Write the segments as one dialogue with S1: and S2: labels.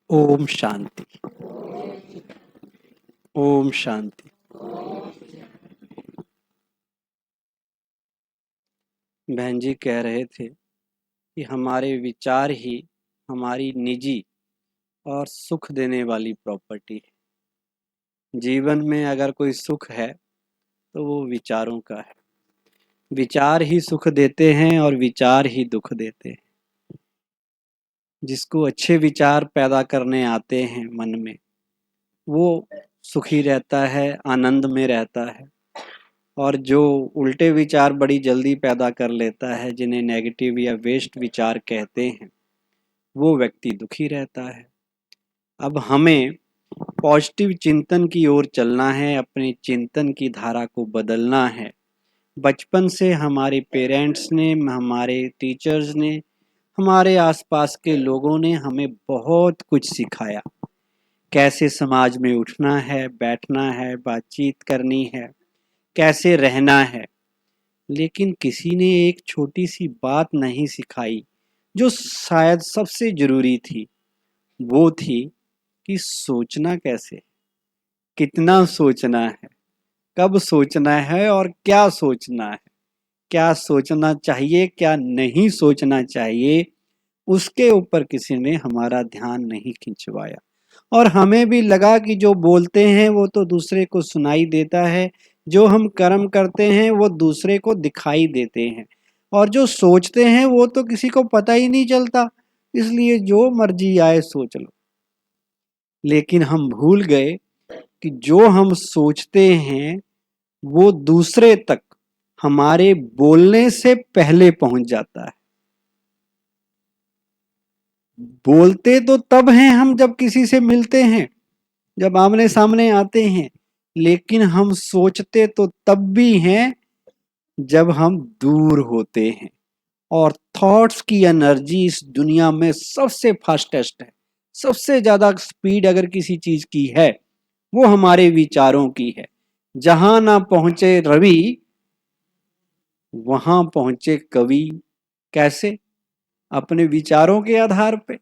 S1: ओम शांति। ओम शांति। बहन जी कह रहे थे कि हमारे विचार ही हमारी निजी और सुख देने वाली प्रॉपर्टी है। जीवन में अगर कोई सुख है तो वो विचारों का है। विचार ही सुख देते हैं और विचार ही दुख देते हैं। जिसको अच्छे विचार पैदा करने आते हैं मन में, वो सुखी रहता है, आनंद में रहता है। और जो उल्टे विचार बड़ी जल्दी पैदा कर लेता है, जिन्हें नेगेटिव या वेस्ट विचार कहते हैं, वो व्यक्ति दुखी रहता है। अब हमें पॉजिटिव चिंतन की ओर चलना है, अपने चिंतन की धारा को बदलना है। बचपन से हमारे पेरेंट्स ने, हमारे टीचर्स ने, हमारे आसपास के लोगों ने हमें बहुत कुछ सिखाया। कैसे समाज में उठना है, बैठना है, बातचीत करनी है, कैसे रहना है। लेकिन किसी ने एक छोटी सी बात नहीं सिखाई जो शायद सबसे जरूरी थी। वो थी कि सोचना कैसे, कितना सोचना है, कब सोचना है और क्या सोचना है, क्या सोचना चाहिए, क्या नहीं सोचना चाहिए। उसके ऊपर किसी ने हमारा ध्यान नहीं खिंचवाया। और हमें भी लगा कि जो बोलते हैं वो तो दूसरे को सुनाई देता है, जो हम कर्म करते हैं वो दूसरे को दिखाई देते हैं, और जो सोचते हैं वो तो किसी को पता ही नहीं चलता, इसलिए जो मर्जी आए सोच लो। लेकिन हम भूल गए कि जो हम सोचते हैं वो दूसरे तक हमारे बोलने से पहले पहुंच जाता है। बोलते तो तब हैं हम जब किसी से मिलते हैं, जब आमने सामने आते हैं, लेकिन हम सोचते तो तब भी हैं जब हम दूर होते हैं। और थॉट्स की एनर्जी इस दुनिया में सबसे फास्टेस्ट है। सबसे ज्यादा स्पीड अगर किसी चीज की है वो हमारे विचारों की है। जहां ना पहुंचे रवि वहां पहुंचे कवि। कैसे? अपने विचारों के आधार पे।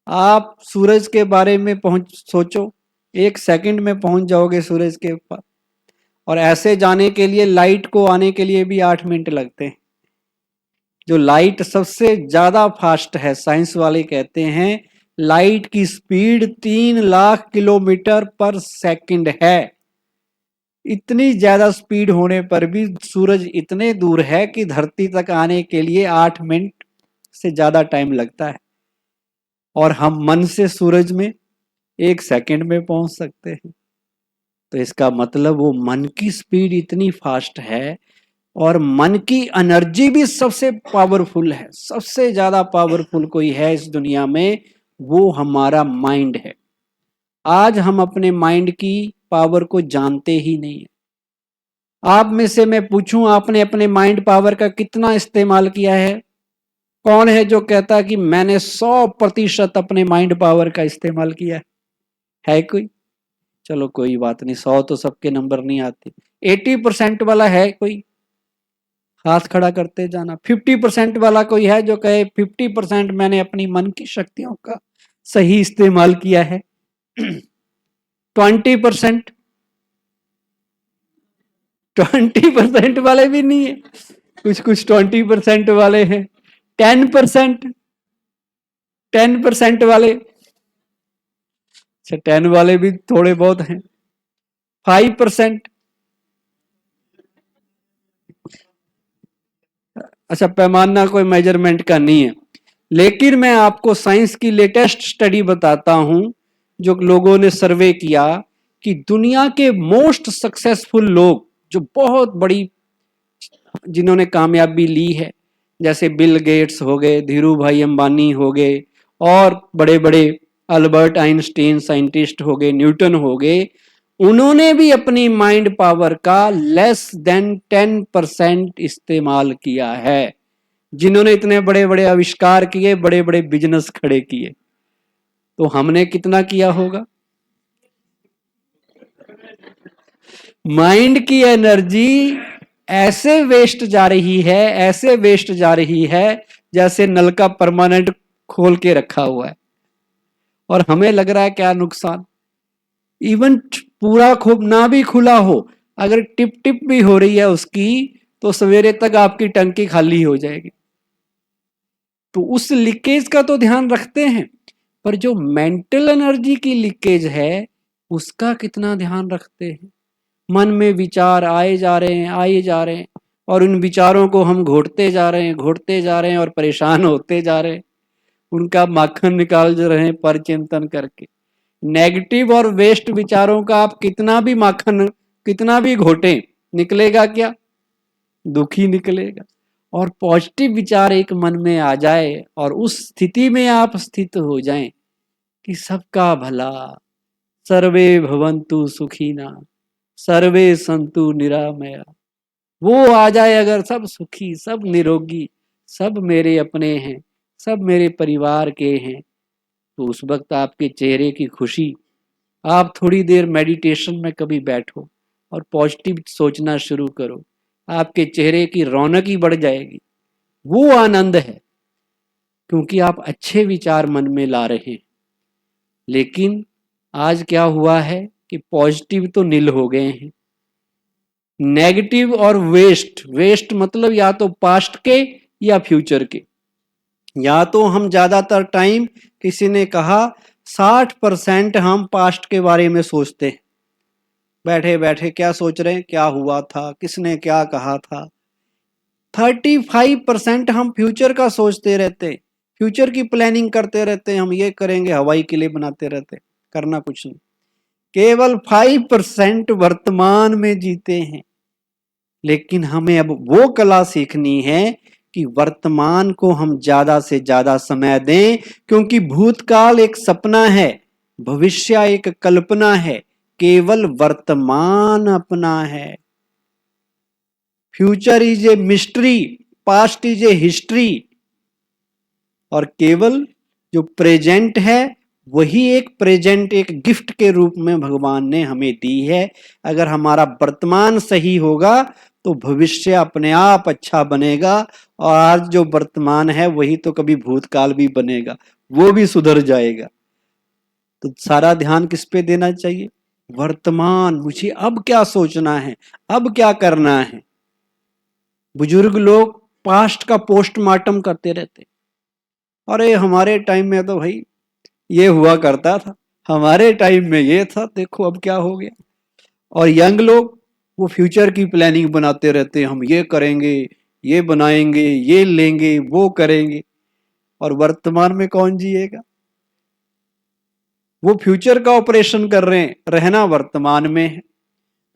S1: आप सूरज के बारे में सोचो, 1 सेकंड में पहुंच जाओगे सूरज के ऊपर। और ऐसे जाने के लिए लाइट को आने के लिए भी 8 मिनट लगते हैं। जो लाइट सबसे ज्यादा फास्ट है, साइंस वाले कहते हैं लाइट की स्पीड 3 लाख किलोमीटर पर सेकंड है। इतनी ज्यादा स्पीड होने पर भी सूरज इतने दूर है कि धरती तक आने के लिए 8 मिनट से ज्यादा टाइम लगता है। और हम मन से सूरज में 1 सेकंड में पहुंच सकते हैं। तो इसका मतलब वो मन की स्पीड इतनी फास्ट है। और मन की एनर्जी भी सबसे पावरफुल है। सबसे ज्यादा पावरफुल कोई है इस दुनिया में, वो हमारा माइंड है। आज हम अपने माइंड की पावर को जानते ही नहीं है। आप में से मैं पूछूं, आपने अपने माइंड पावर का कितना इस्तेमाल किया है? कौन है जो कहता कि मैंने 100% अपने माइंड पावर का इस्तेमाल किया है कोई? चलो कोई बात नहीं, 100 तो सबके नंबर नहीं आते। 80% वाला है कोई? हाथ खड़ा करते जाना। 50% वाला कोई है जो कहे 50% मैंने अपनी मन की शक्तियों का सही इस्तेमाल किया है? 20%? 20% वाले भी नहीं है। कुछ कुछ 20% वाले हैं। 10%? 10% वाले? अच्छा, 10 वाले भी थोड़े बहुत हैं। 5%? अच्छा, पैमाना कोई मेजरमेंट का नहीं है। लेकिन मैं आपको साइंस की लेटेस्ट स्टडी बताता हूं, जो लोगों ने सर्वे किया कि दुनिया के मोस्ट सक्सेसफुल लोग, जो बहुत बड़ी, जिन्होंने कामयाबी ली है, जैसे बिल गेट्स हो गए, धीरू भाई अंबानी हो गए, और बड़े बड़े अल्बर्ट आइंस्टीन साइंटिस्ट हो गए, न्यूटन हो गए, उन्होंने भी अपनी माइंड पावर का लेस देन 10% इस्तेमाल किया है। जिन्होंने इतने बड़े बड़े आविष्कार किए, बड़े बड़े बिजनेस खड़े किए, तो हमने कितना किया होगा? माइंड की एनर्जी ऐसे वेस्ट जा रही है, ऐसे वेस्ट जा रही है, जैसे नल का परमानेंट खोल के रखा हुआ है। और हमें लग रहा है क्या नुकसान। इवन पूरा खूब ना भी खुला हो, अगर टिप टिप भी हो रही है उसकी, तो सवेरे तक आपकी टंकी खाली हो जाएगी। तो उस लीकेज का तो ध्यान रखते हैं, पर जो मेंटल एनर्जी की लीकेज है उसका कितना ध्यान रखते हैं। मन में विचार आए जा रहे हैं, आए जा रहे हैं, और उन विचारों को हम घोटते जा रहे हैं, घोटते जा रहे हैं और परेशान होते जा रहे हैं, उनका माखन निकाल रहे हैं पर चिंतन करके। नेगेटिव और वेस्ट विचारों का आप कितना भी माखन, कितना भी घोटें, निकलेगा क्या? दुखी निकलेगा। और पॉजिटिव विचार एक मन में आ जाए और उस स्थिति में आप स्थित हो जाएं कि सबका भला, सर्वे भवन्तु सुखिना, सर्वे संतु निरामया, वो आ जाए अगर, सब सुखी, सब निरोगी, सब मेरे अपने हैं, सब मेरे परिवार के हैं, तो उस वक्त आपके चेहरे की खुशी, आप थोड़ी देर मेडिटेशन में कभी बैठो और पॉजिटिव सोचना शुरू करो, आपके चेहरे की रौनक ही बढ़ जाएगी। वो आनंद है, क्योंकि आप अच्छे विचार मन में ला रहे हैं। लेकिन आज क्या हुआ है कि पॉजिटिव तो नील हो गए हैं, नेगेटिव और वेस्ट, वेस्ट मतलब या तो पास्ट के या फ्यूचर के। या तो हम ज्यादातर टाइम, किसी ने कहा 60% हम पास्ट के बारे में सोचते हैं, बैठे बैठे क्या सोच रहे हैं, क्या हुआ था, किसने क्या कहा था। 35% हम फ्यूचर का सोचते रहते हैं, फ्यूचर की प्लानिंग करते रहते हैं, हम ये करेंगे, हवाई किले बनाते रहते हैं, करना कुछ नहीं। केवल 5% वर्तमान में जीते हैं। लेकिन हमें अब वो कला सीखनी है कि वर्तमान को हम ज्यादा से ज्यादा समय दें, क्योंकि भूतकाल एक सपना है, भविष्य एक कल्पना है, केवल वर्तमान अपना है। Future is a mystery, past is a history, और केवल जो प्रेजेंट है वही एक प्रेजेंट, एक गिफ्ट के रूप में भगवान ने हमें दी है। अगर हमारा वर्तमान सही होगा तो भविष्य अपने आप अच्छा बनेगा, और आज जो वर्तमान है वही तो कभी भूतकाल भी बनेगा, वो भी सुधर जाएगा। तो सारा ध्यान किस पे देना चाहिए? वर्तमान, मुझे अब क्या सोचना है, अब क्या करना है। बुजुर्ग लोग पास्ट का पोस्टमार्टम करते रहते, अरे हमारे टाइम में तो भाई ये हुआ करता था, हमारे टाइम में ये था, देखो अब क्या हो गया। और यंग लोग वो फ्यूचर की प्लानिंग बनाते रहते हैं, हम ये करेंगे, ये बनाएंगे, ये लेंगे, वो करेंगे, और वर्तमान में कौन जिएगा? वो फ्यूचर का ऑपरेशन कर रहे हैं, रहना वर्तमान में है।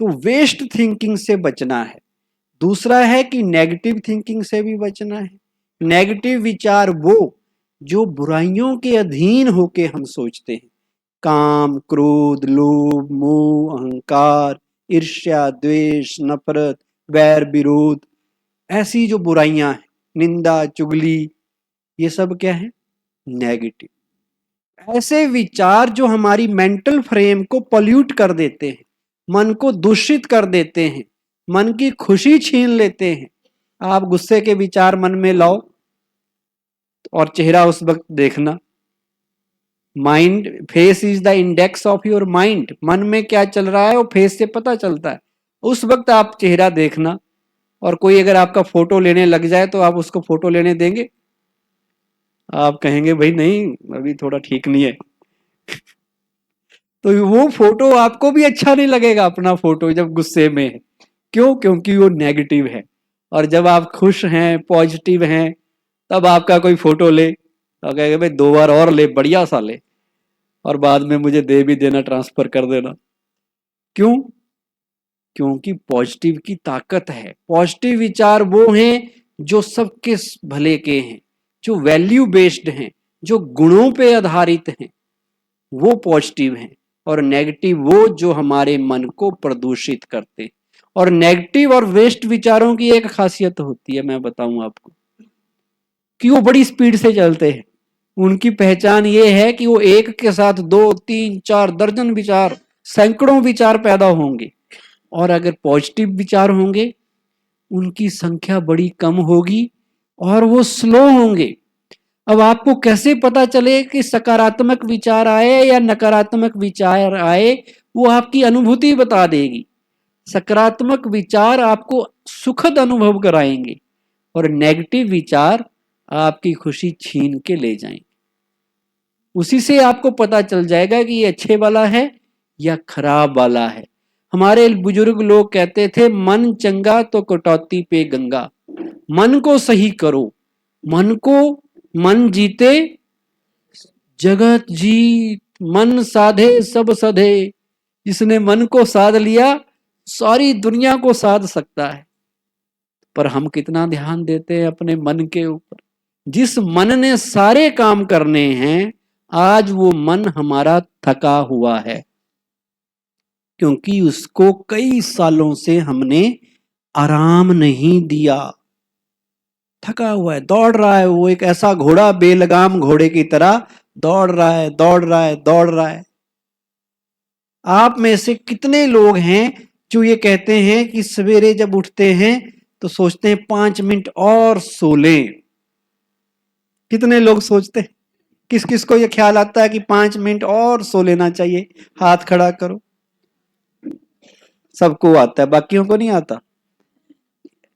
S1: तो वेस्ट थिंकिंग से बचना है। दूसरा है कि नेगेटिव थिंकिंग से भी बचना है। नेगेटिव विचार वो जो बुराइयों के अधीन होके हम सोचते हैं, काम, क्रोध, लोभ, मोह, अहंकार, ईर्ष्या, द्वेष, नफरत, वैर, विरोध, ऐसी जो बुराइयां हैं, निंदा, चुगली, ये सब क्या है? नेगेटिव। ऐसे विचार जो हमारी मेंटल फ्रेम को पॉल्यूट कर देते हैं, मन को दूषित कर देते हैं, मन की खुशी छीन लेते हैं। आप गुस्से के विचार मन में लाओ और चेहरा उस वक्त देखना। Mind, face is the index of your mind. मन में क्या चल रहा है वो फेस से पता चलता है। उस वक्त आप चेहरा देखना, और कोई अगर आपका फोटो लेने लग जाए तो आप उसको फोटो लेने देंगे? आप कहेंगे भाई नहीं, अभी थोड़ा ठीक नहीं है। तो वो फोटो आपको भी अच्छा नहीं लगेगा, अपना फोटो जब गुस्से में है। क्यों? क्योंकि वो नेगेटिव है। और जब आप खुश हैं, पॉजिटिव हैं, तब आपका कोई फोटो ले तो कहेगा भाई 2 बार और ले, बढ़िया सा ले, और बाद में मुझे दे भी देना, ट्रांसफर कर देना। क्यों? क्योंकि पॉजिटिव की ताकत है। पॉजिटिव विचार वो हैं जो सबके भले के हैं, जो वैल्यू बेस्ड हैं, जो गुणों पे आधारित हैं, वो पॉजिटिव हैं। और नेगेटिव वो जो हमारे मन को प्रदूषित करते हैं। और नेगेटिव और वेस्ट विचारों की एक खासियत होती है, मैं बताऊं आपको, कि वो बड़ी स्पीड से चलते हैं। उनकी पहचान ये है कि वो एक के साथ 2, 3, 4 दर्जन विचार, सैकड़ों विचार पैदा होंगे। और अगर पॉजिटिव विचार होंगे, उनकी संख्या बड़ी कम होगी और वो स्लो होंगे। अब आपको कैसे पता चले कि सकारात्मक विचार आए या नकारात्मक विचार आए, वो आपकी अनुभूति बता देगी। सकारात्मक विचार आपको सुखद अनुभव कराएंगे और नेगेटिव विचार आपकी खुशी छीन के ले जाएंगे। उसी से आपको पता चल जाएगा कि ये अच्छे वाला है या खराब वाला है। हमारे बुजुर्ग लोग कहते थे, मन चंगा तो कटौती पे गंगा। मन को सही करो, मन जीते जगत जीत, मन साधे सब सधे। जिसने मन को साध लिया सारी दुनिया को साध सकता है। पर हम कितना ध्यान देते हैं अपने मन के ऊपर। जिस मन ने सारे काम करने हैं, आज वो मन हमारा थका हुआ है, क्योंकि उसको कई सालों से हमने आराम नहीं दिया। थका हुआ है, दौड़ रहा है, वो एक ऐसा घोड़ा, बेलगाम घोड़े की तरह दौड़ रहा है, दौड़ रहा है, दौड़ रहा है। आप में से कितने लोग हैं जो ये कहते हैं कि सवेरे जब उठते हैं तो सोचते हैं 5 मिनट और सो लें? कितने लोग सोचते हैं? किस किस को ये ख्याल आता है कि 5 मिनट और सो लेना चाहिए? हाथ खड़ा करो। सबको आता है, बाकियों को नहीं आता।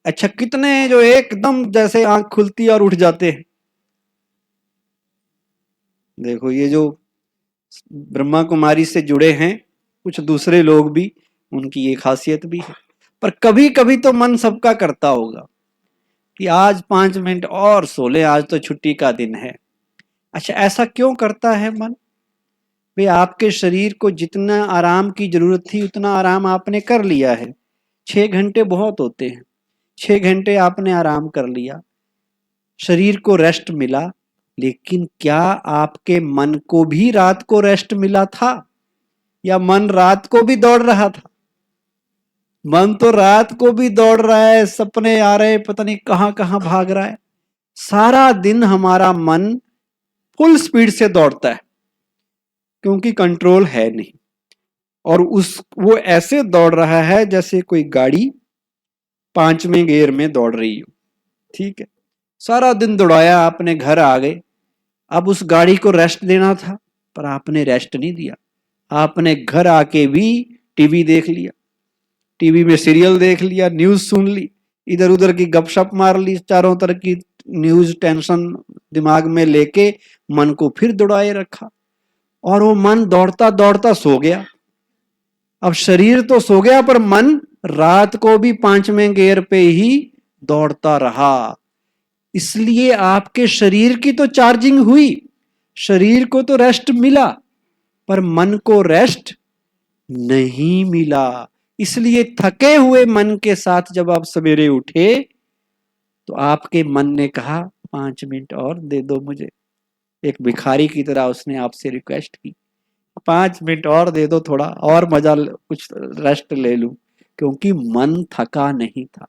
S1: अच्छा, कितने जो एकदम जैसे आंख खुलती और उठ जाते हैं? देखो, ये जो ब्रह्मा कुमारी से जुड़े हैं कुछ दूसरे लोग भी, उनकी ये खासियत भी है। पर कभी कभी तो मन सबका करता होगा कि आज 5 मिनट और सो ले, आज तो छुट्टी का दिन है। अच्छा, ऐसा क्यों करता है मन? भाई, आपके शरीर को जितना आराम की जरूरत थी उतना आराम आपने कर लिया है। 6 घंटे बहुत होते हैं। 6 घंटे आपने आराम कर लिया, शरीर को रेस्ट मिला, लेकिन क्या आपके मन को भी रात को रेस्ट मिला था? या मन रात को भी दौड़ रहा था? मन तो रात को भी दौड़ रहा है, सपने आ रहे, पता नहीं कहां कहां भाग रहा है। सारा दिन हमारा मन फुल स्पीड से दौड़ता है, क्योंकि कंट्रोल है नहीं। और वो ऐसे दौड़ रहा है जैसे कोई गाड़ी 5वें गियर में दौड़ रही हो। ठीक है, सारा दिन दौड़ाया आपने, घर आ गए। अब उस गाड़ी को रेस्ट देना था, पर आपने रेस्ट नहीं दिया। आपने घर आके भी टीवी देख लिया, टीवी में सीरियल देख लिया, न्यूज सुन ली, इधर उधर की गपशप मार ली, चारों तरह की न्यूज टेंशन दिमाग में लेके मन को फिर दौड़ाए रखा, और वो मन दौड़ता दौड़ता सो गया। अब शरीर तो सो गया, पर मन रात को भी 5वें गियर पे ही दौड़ता रहा। इसलिए आपके शरीर की तो चार्जिंग हुई, शरीर को तो रेस्ट मिला, पर मन को रेस्ट नहीं मिला। इसलिए थके हुए मन के साथ जब आप सवेरे उठे तो आपके मन ने कहा 5 मिनट और दे दो मुझे। एक भिखारी की तरह उसने आपसे रिक्वेस्ट की, 5 मिनट और दे दो, थोड़ा और मजा, कुछ रेस्ट ले लूं, क्योंकि मन थका नहीं था।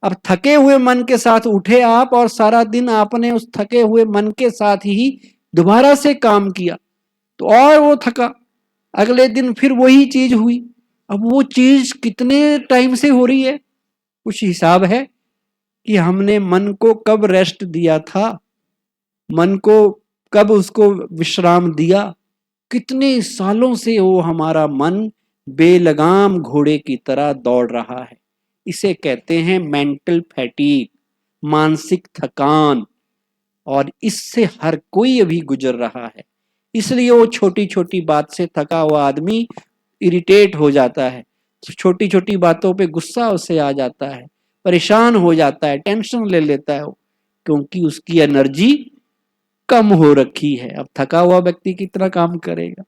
S1: अब थके हुए मन के साथ उठे आप, और सारा दिन आपने उस थके हुए मन के साथ ही दोबारा से काम किया, तो और वो थका। अगले दिन फिर वही चीज हुई। अब वो चीज कितने टाइम से हो रही है? कुछ हिसाब है कि हमने मन को कब रेस्ट दिया था, मन को कब उसको विश्राम दिया? कितने सालों से वो हमारा मन बेलगाम घोड़े की तरह दौड़ रहा है। इसे कहते हैं मेंटल फैटीग, मानसिक थकान, और इससे हर कोई अभी गुजर रहा है। इसलिए वो छोटी छोटी बात से थका हुआ आदमी इरिटेट हो जाता है, छोटी छोटी बातों पे गुस्सा उसे आ जाता है, परेशान हो जाता है, टेंशन ले लेता है, क्योंकि उसकी एनर्जी कम हो रखी है। अब थका हुआ व्यक्ति कितना काम करेगा,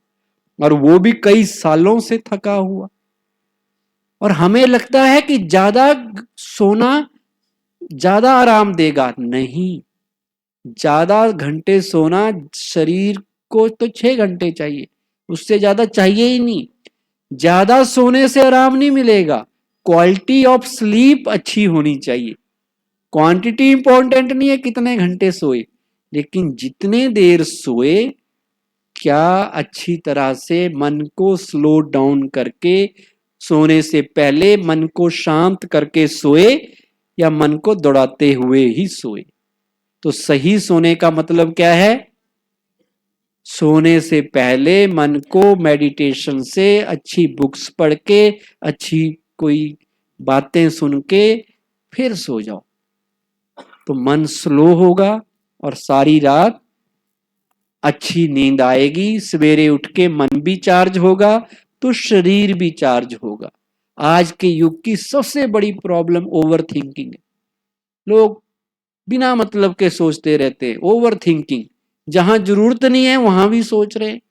S1: और वो भी कई सालों से थका हुआ। और हमें लगता है कि ज्यादा सोना ज्यादा आराम देगा। नहीं, ज्यादा घंटे सोना, शरीर को तो 6 घंटे चाहिए, उससे ज्यादा चाहिए ही नहीं। ज्यादा सोने से आराम नहीं मिलेगा, क्वालिटी ऑफ स्लीप अच्छी होनी चाहिए। क्वांटिटी इंपॉर्टेंट नहीं है कितने घंटे सोए, लेकिन जितने देर सोए, क्या अच्छी तरह से मन को स्लो डाउन करके सोने से पहले मन को शांत करके सोए, या मन को दौड़ाते हुए ही सोए। तो सही सोने का मतलब क्या है? सोने से पहले मन को मेडिटेशन से, अच्छी बुक्स पढ़ के, अच्छी कोई बातें सुन के फिर सो जाओ, तो मन स्लो होगा और सारी रात अच्छी नींद आएगी। सवेरे उठ के मन भी चार्ज होगा तो शरीर भी चार्ज होगा। आज के युग की सबसे बड़ी प्रॉब्लम ओवर थिंकिंग है। लोग बिना मतलब के सोचते रहते हैं, ओवर थिंकिंग। जहां जरूरत नहीं है वहां भी सोच रहे हैं।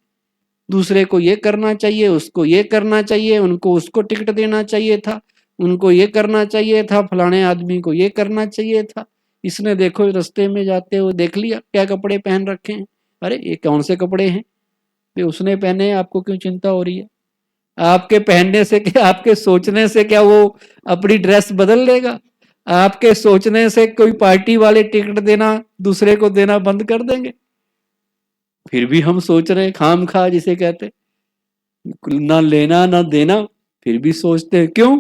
S1: दूसरे को ये करना चाहिए, उसको ये करना चाहिए, उनको उसको टिकट देना चाहिए था, उनको ये करना चाहिए था, फलाने आदमी को ये करना चाहिए था। इसने देखो रास्ते में जाते हुए देख लिया क्या कपड़े पहन रखे हैं, अरे ये कौन से कपड़े हैं, ये उसने पहने, आपको क्यों चिंता हो रही है? आपके पहनने से क्या, आपके सोचने से क्या वो अपनी ड्रेस बदल लेगा? आपके सोचने से कोई पार्टी वाले टिकट देना दूसरे को देना बंद कर देंगे? फिर भी हम सोच रहे हैं खाम खा, जिसे कहते, ना लेना ना देना, फिर भी सोचते हैं। क्यों?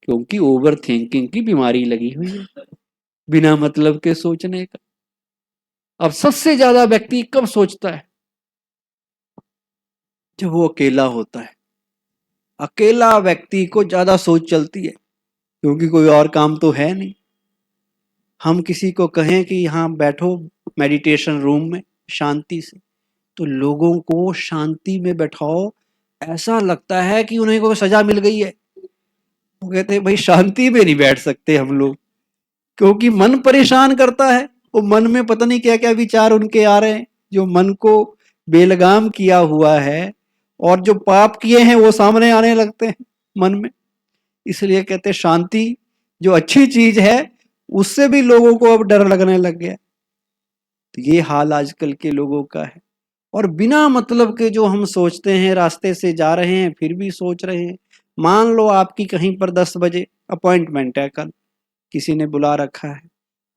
S1: क्योंकि ओवर थिंकिंग की बीमारी लगी हुई है, बिना मतलब के सोचने का। अब सबसे ज्यादा व्यक्ति कब सोचता है? जब वो अकेला होता है। अकेला व्यक्ति को ज्यादा सोच चलती है, क्योंकि कोई और काम तो है नहीं। हम किसी को कहें कि यहाँ बैठो मेडिटेशन रूम में शांति से, तो लोगों को शांति में बैठाओ, ऐसा लगता है कि उन्हें कोई सजा मिल गई है। वो कहते हैं भाई शांति में नहीं बैठ सकते हम लोग, क्योंकि मन परेशान करता है। वो मन में पता नहीं क्या क्या विचार उनके आ रहे हैं, जो मन को बेलगाम किया हुआ है, और जो पाप किए हैं वो सामने आने लगते हैं मन में। इसलिए कहते हैं शांति जो अच्छी चीज है, उससे भी लोगों को अब डर लगने लग गया। तो ये हाल आजकल के लोगों का है। और बिना मतलब के जो हम सोचते हैं, रास्ते से जा रहे हैं फिर भी सोच रहे हैं। मान लो आपकी कहीं पर 10 बजे अपॉइंटमेंट है, कल किसी ने बुला रखा है।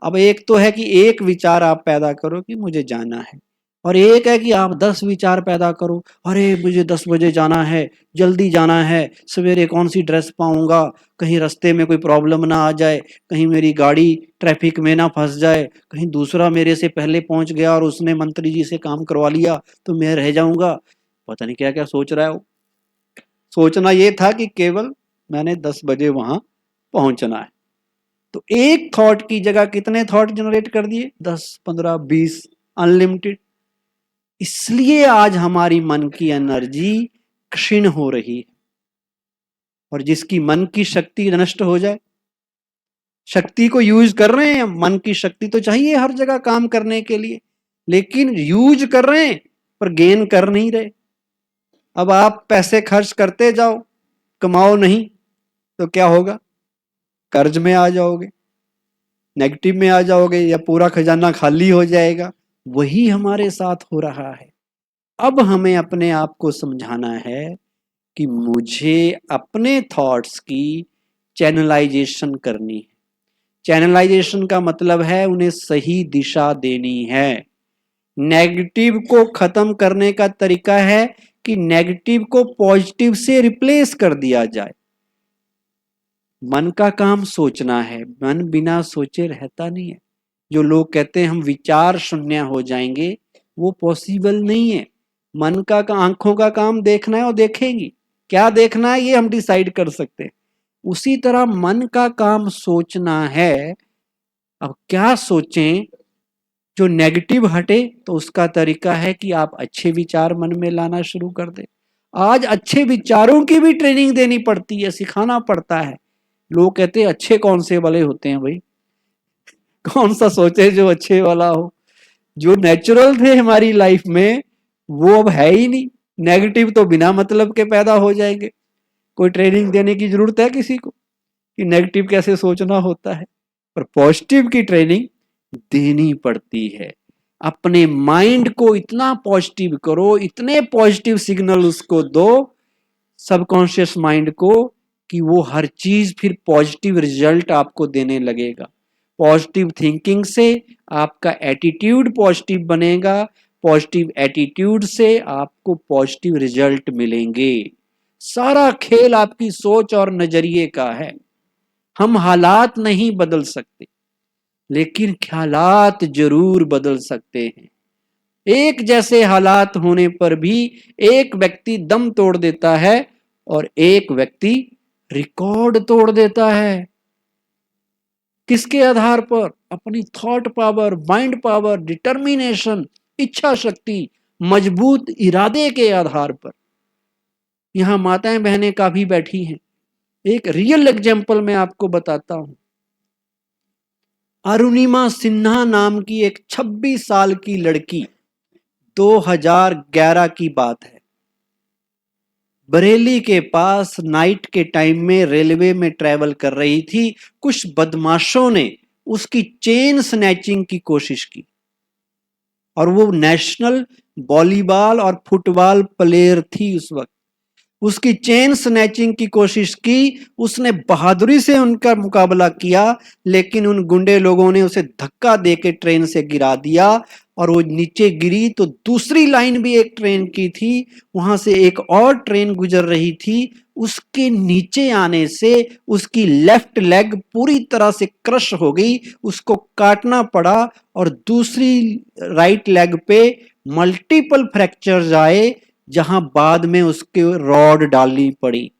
S1: अब एक तो है कि एक विचार आप पैदा करो कि मुझे जाना है, और एक है कि आप 10 विचार पैदा करो, अरे मुझे 10 बजे जाना है, जल्दी जाना है, सवेरे कौन सी ड्रेस पाऊंगा, कहीं रास्ते में कोई प्रॉब्लम ना आ जाए, कहीं मेरी गाड़ी ट्रैफिक में ना फंस जाए, कहीं दूसरा मेरे से पहले पहुंच गया और उसने मंत्री जी से काम करवा लिया तो मैं रह जाऊंगा। पता नहीं क्या क्या सोच रहा है वो। सोचना ये था कि केवल मैंने 10 बजे वहां पहुंचना है। तो एक थॉट की जगह कितने थॉट जनरेट कर दिए? 10, 15, 20, अनलिमिटेड। इसलिए आज हमारी मन की एनर्जी क्षीण हो रही है। और जिसकी मन की शक्ति नष्ट हो जाए, शक्ति को यूज कर रहे हैं, मन की शक्ति तो चाहिए हर जगह काम करने के लिए, लेकिन यूज कर रहे हैं पर गेन कर नहीं रहे। अब आप पैसे खर्च करते जाओ, कमाओ नहीं, तो क्या होगा? कर्ज में आ जाओगे, नेगेटिव में आ जाओगे, या पूरा खजाना खाली हो जाएगा। वही हमारे साथ हो रहा है। अब हमें अपने आप को समझाना है कि मुझे अपने थॉट्स की चैनलाइजेशन करनी है। चैनलाइजेशन का मतलब है उन्हें सही दिशा देनी है। नेगेटिव को खत्म करने का तरीका है कि नेगेटिव को पॉजिटिव से रिप्लेस कर दिया जाए। मन का काम सोचना है, मन बिना सोचे रहता नहीं है। जो लोग कहते हैं हम विचार शून्य हो जाएंगे, वो पॉसिबल नहीं है। मन का आंखों का काम देखना है और देखेंगी, क्या देखना है ये हम डिसाइड कर सकते हैं। उसी तरह मन का काम सोचना है। अब क्या सोचें जो नेगेटिव हटे? तो उसका तरीका है कि आप अच्छे विचार मन में लाना शुरू कर दें। आज अच्छे विचारों की भी ट्रेनिंग देनी पड़ती है, सिखाना पड़ता है। लोग कहते हैं अच्छे कौन से वाले होते हैं भाई, कौन सा सोचे जो अच्छे वाला हो? जो नेचुरल थे हमारी लाइफ में वो अब है ही नहीं। नेगेटिव तो बिना मतलब के पैदा हो जाएंगे। कोई ट्रेनिंग देने की जरूरत है किसी को कि नेगेटिव कैसे सोचना होता है? पर पॉजिटिव की ट्रेनिंग देनी पड़ती है। अपने माइंड को इतना पॉजिटिव करो, इतने पॉजिटिव सिग्नल उसको दो सबकॉन्शियस माइंड को, कि वो हर चीज फिर पॉजिटिव रिजल्ट आपको देने लगेगा। पॉजिटिव थिंकिंग से आपका एटीट्यूड पॉजिटिव बनेगा, पॉजिटिव एटीट्यूड से आपको पॉजिटिव रिजल्ट मिलेंगे। सारा खेल आपकी सोच और नजरिए का है। हम हालात नहीं बदल सकते, लेकिन ख्यालात जरूर बदल सकते हैं। एक जैसे हालात होने पर भी एक व्यक्ति दम तोड़ देता है और एक व्यक्ति रिकॉर्ड तोड़ देता है। किसके आधार पर? अपनी thought power, mind power, determination, इच्छा शक्ति, मजबूत इरादे के आधार पर। यहां माताएं बहनें काफी बैठी हैं। एक रियल एग्जाम्पल मैं आपको बताता हूं। अरुणिमा सिन्हा नाम की एक 26 साल की लड़की, 2011 की बात है, बरेली के पास नाइट के टाइम में रेलवे में ट्रेवल कर रही थी। कुछ बदमाशों ने उसकी चेन स्नैचिंग की कोशिश की और वो नेशनल वॉलीबॉल और फुटबॉल प्लेयर थी उस वक्त। उसकी चेन स्नैचिंग की कोशिश की, उसने बहादुरी से उनका मुकाबला किया, लेकिन उन गुंडे लोगों ने उसे धक्का देके ट्रेन से गिरा दिया और वो नीचे गिरी। तो दूसरी लाइन भी एक ट्रेन की थी, वहां से एक और ट्रेन गुजर रही थी, उसके नीचे आने से उसकी लेफ्ट लेग पूरी तरह से क्रश हो गई, उसको काटना पड़ा और दूसरी राइट लेग पे मल्टीपल फ्रैक्चर्स आए, जहां बाद में उसके रॉड डालनी पड़ी।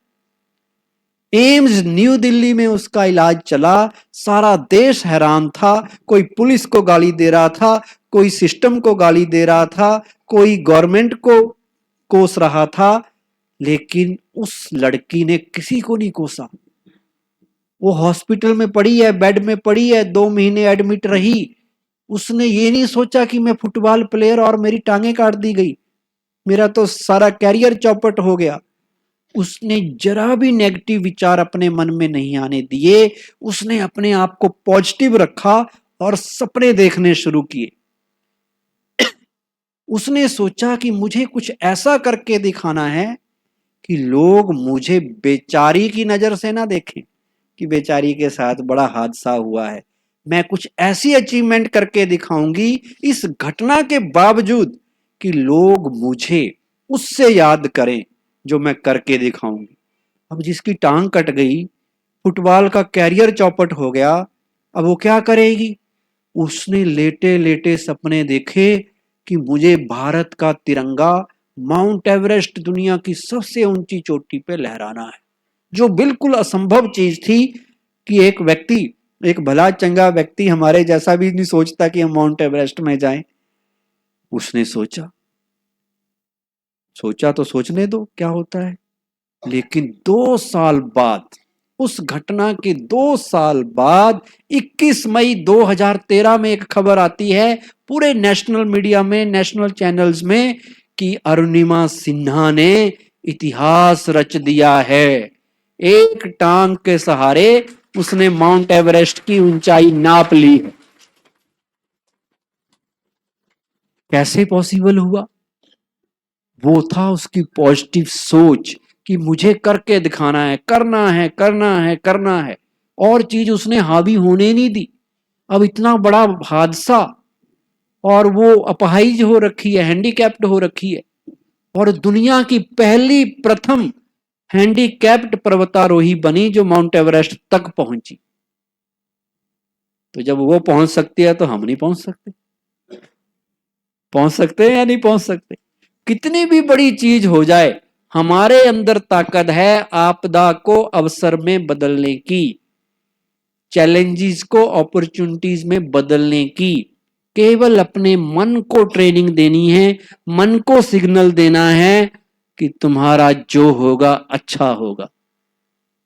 S1: एम्स न्यू दिल्ली में उसका इलाज चला। सारा देश हैरान था। कोई पुलिस को गाली दे रहा था, कोई सिस्टम को गाली दे रहा था, कोई गवर्नमेंट को कोस रहा था, लेकिन उस लड़की ने किसी को नहीं कोसा। वो हॉस्पिटल में पड़ी है, बेड में पड़ी है, 2 महीने एडमिट रही। उसने ये नहीं सोचा कि मैं फुटबॉल प्लेयर और मेरी टांगे काट दी गई, मेरा तो सारा कैरियर चौपट हो गया। उसने जरा भी नेगेटिव विचार अपने मन में नहीं आने दिए। उसने अपने आप को पॉजिटिव रखा और सपने देखने शुरू किए। उसने सोचा कि मुझे कुछ ऐसा करके दिखाना है कि लोग मुझे बेचारी की नजर से ना देखें कि बेचारी के साथ बड़ा हादसा हुआ है। मैं कुछ ऐसी अचीवमेंट करके दिखाऊंगी इस घटना के बावजूद कि लोग मुझे उससे याद करें जो मैं करके दिखाऊंगी। अब जिसकी टांग कट गई, फुटबॉल का कैरियर चौपट हो गया, अब वो क्या करेगी? उसने लेटे लेटे सपने देखे कि मुझे भारत का तिरंगा माउंट एवरेस्ट, दुनिया की सबसे ऊंची चोटी पे लहराना है, जो बिल्कुल असंभव चीज थी कि एक व्यक्ति, एक भला चंगा व्यक्ति हमारे जैसा भी नहीं सोचता कि हम माउंट एवरेस्ट में जाएं। उसने सोचा तो सोचने दो क्या होता है। लेकिन 2 साल बाद, उस घटना के 2 साल बाद 21 मई 2013 में एक खबर आती है पूरे नेशनल मीडिया में, नेशनल चैनल्स में, कि अरुणिमा सिन्हा ने इतिहास रच दिया है। एक टांग के सहारे उसने माउंट एवरेस्ट की ऊंचाई नाप ली है। कैसे पॉसिबल हुआ? वो था उसकी पॉजिटिव सोच कि मुझे करके दिखाना है, करना है, करना है, करना है। और चीज उसने हावी होने नहीं दी। अब इतना बड़ा हादसा और वो अपाहिज हो रखी है, हैंडीकैप्ड हो रखी है, और दुनिया की पहली प्रथम हैंडीकैप्ड पर्वतारोही बनी जो माउंट एवरेस्ट तक पहुंची। तो जब वो पहुंच सकती है तो हम नहीं पहुंच सकते? पहुंच सकते हैं या नहीं पहुंच सकते? कितनी भी बड़ी चीज हो जाए, हमारे अंदर ताकत है आपदा को अवसर में बदलने की, चैलेंजेस को अपॉर्चुनिटीज में बदलने की। केवल अपने मन को ट्रेनिंग देनी है, मन को सिग्नल देना है कि तुम्हारा जो होगा अच्छा होगा।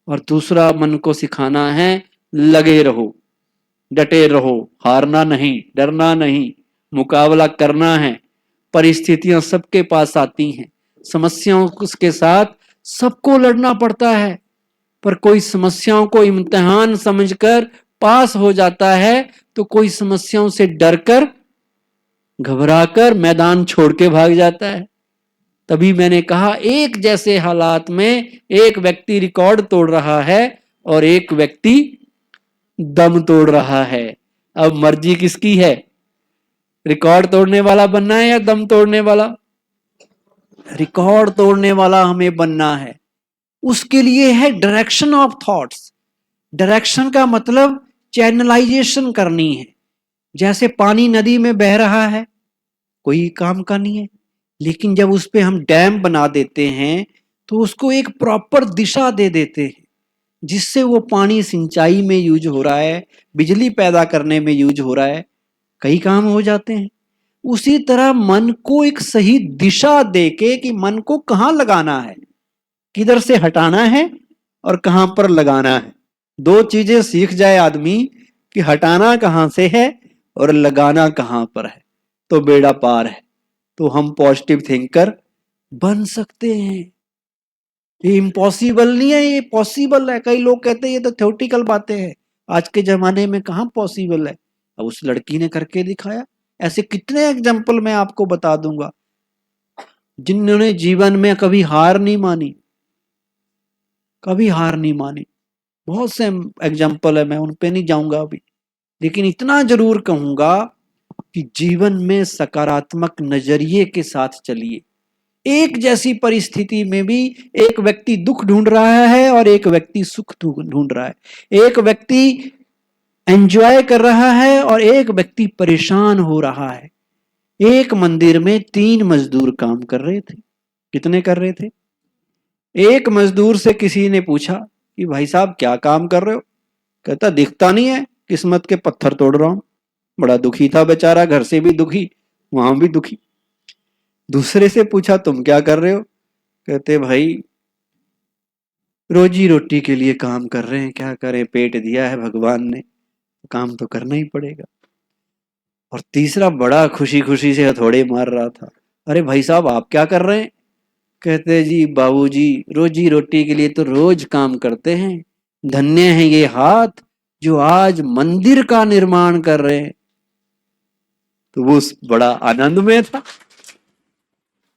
S1: और दूसरा मन को सिखाना है लगे रहो, डटे रहो, हारना नहीं, डरना नहीं, मुकाबला करना है। परिस्थितियां सबके पास आती हैं, समस्याओं के साथ सबको लड़ना पड़ता है, पर कोई समस्याओं को इम्तिहान समझकर पास हो जाता है तो कोई समस्याओं से डरकर, घबराकर मैदान छोड़ के भाग जाता है। तभी मैंने कहा एक जैसे हालात में एक व्यक्ति रिकॉर्ड तोड़ रहा है और एक व्यक्ति दम तोड़ रहा है। अब मर्जी किसकी है? रिकॉर्ड तोड़ने वाला बनना है या दम तोड़ने वाला? रिकॉर्ड तोड़ने वाला हमें बनना है। उसके लिए है डायरेक्शन ऑफ थॉट्स। डायरेक्शन का मतलब चैनलाइजेशन करनी है। जैसे पानी नदी में बह रहा है, कोई काम का नहीं है, लेकिन जब उस पे हम डैम बना देते हैं तो उसको एक प्रॉपर दिशा दे देते हैं, जिससे वो पानी सिंचाई में यूज हो रहा है, बिजली पैदा करने में यूज हो रहा है, कई काम हो जाते हैं। उसी तरह मन को एक सही दिशा देके कि मन को कहाँ लगाना है, किधर से हटाना है और कहाँ पर लगाना है। दो चीजें सीख जाए आदमी कि हटाना कहाँ से है और लगाना कहाँ पर है, तो बेड़ा पार है। तो हम पॉजिटिव थिंकर बन सकते हैं। ये इम्पॉसिबल नहीं है, ये पॉसिबल है। कई लोग कहते हैं ये तो थ्योरेटिकल बातें हैं, आज के जमाने में कहाँ पॉसिबल है। अब उस लड़की ने करके दिखाया। ऐसे कितने एग्जाम्पल मैं आपको बता दूंगा जिन्होंने जीवन में कभी हार नहीं मानी, कभी हार नहीं मानी। बहुत से एग्जाम्पल है, मैं उन पे नहीं जाऊंगा अभी, लेकिन इतना जरूर कहूंगा कि जीवन में सकारात्मक नजरिए के साथ चलिए। एक जैसी परिस्थिति में भी एक व्यक्ति दुख ढूंढ रहा है और एक व्यक्ति सुख ढूंढ रहा है। एक व्यक्ति एंजॉय कर रहा है और एक व्यक्ति परेशान हो रहा है। एक मंदिर में 3 मजदूर काम कर रहे थे। कितने कर रहे थे? एक मजदूर से किसी ने पूछा कि भाई साहब क्या काम कर रहे हो? कहता दिखता नहीं है, किस्मत के पत्थर तोड़ रहा हूं। बड़ा दुखी था बेचारा, घर से भी दुखी, वहां भी दुखी। दूसरे से पूछा तुम क्या कर रहे हो? कहते भाई रोजी रोटी के लिए काम कर रहे हैं, क्या करें, पेट दिया है भगवान ने, काम तो करना ही पड़ेगा। और तीसरा बड़ा खुशी खुशी से हथौड़े मार रहा था। अरे भाई साहब आप क्या कर रहे हैं? कहते जी बाबूजी रोजी रोटी के लिए तो रोज काम करते हैं, धन्य है ये हाथ जो आज मंदिर का निर्माण कर रहे हैं। तो वो बड़ा आनंद में था।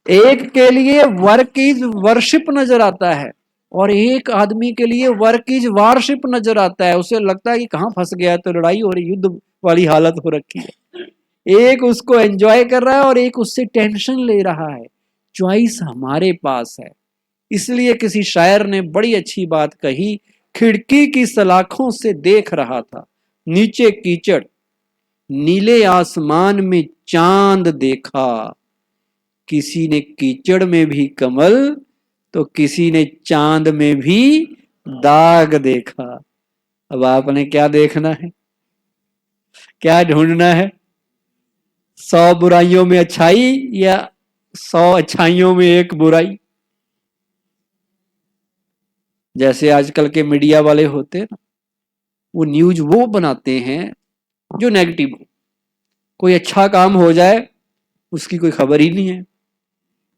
S1: एक के लिए वर्क इज वर्शिप नजर आता है और एक आदमी के लिए वर्क इज वारशिप नजर आता है। उसे लगता है कि कहां फंस गया है, तो लड़ाई हो रही, युद्ध वाली हालत हो रखी है। एक उसको एंजॉय कर रहा है और एक उससे टेंशन ले रहा है। चॉइस हमारे पास है। इसलिए किसी शायर ने बड़ी अच्छी बात कही, खिड़की की सलाखों से देख रहा था, नीचे कीचड़, नीले आसमान में चांद देखा। किसी ने कीचड़ में भी कमल तो किसी ने चांद में भी दाग देखा। अब आपने क्या देखना है, क्या ढूंढना है? 100 बुराइयों में अच्छाई या 100 अच्छाइयों में एक बुराई? जैसे आजकल के मीडिया वाले होते हैं ना, वो न्यूज वो बनाते हैं जो नेगेटिव हो। कोई अच्छा काम हो जाए उसकी कोई खबर ही नहीं है,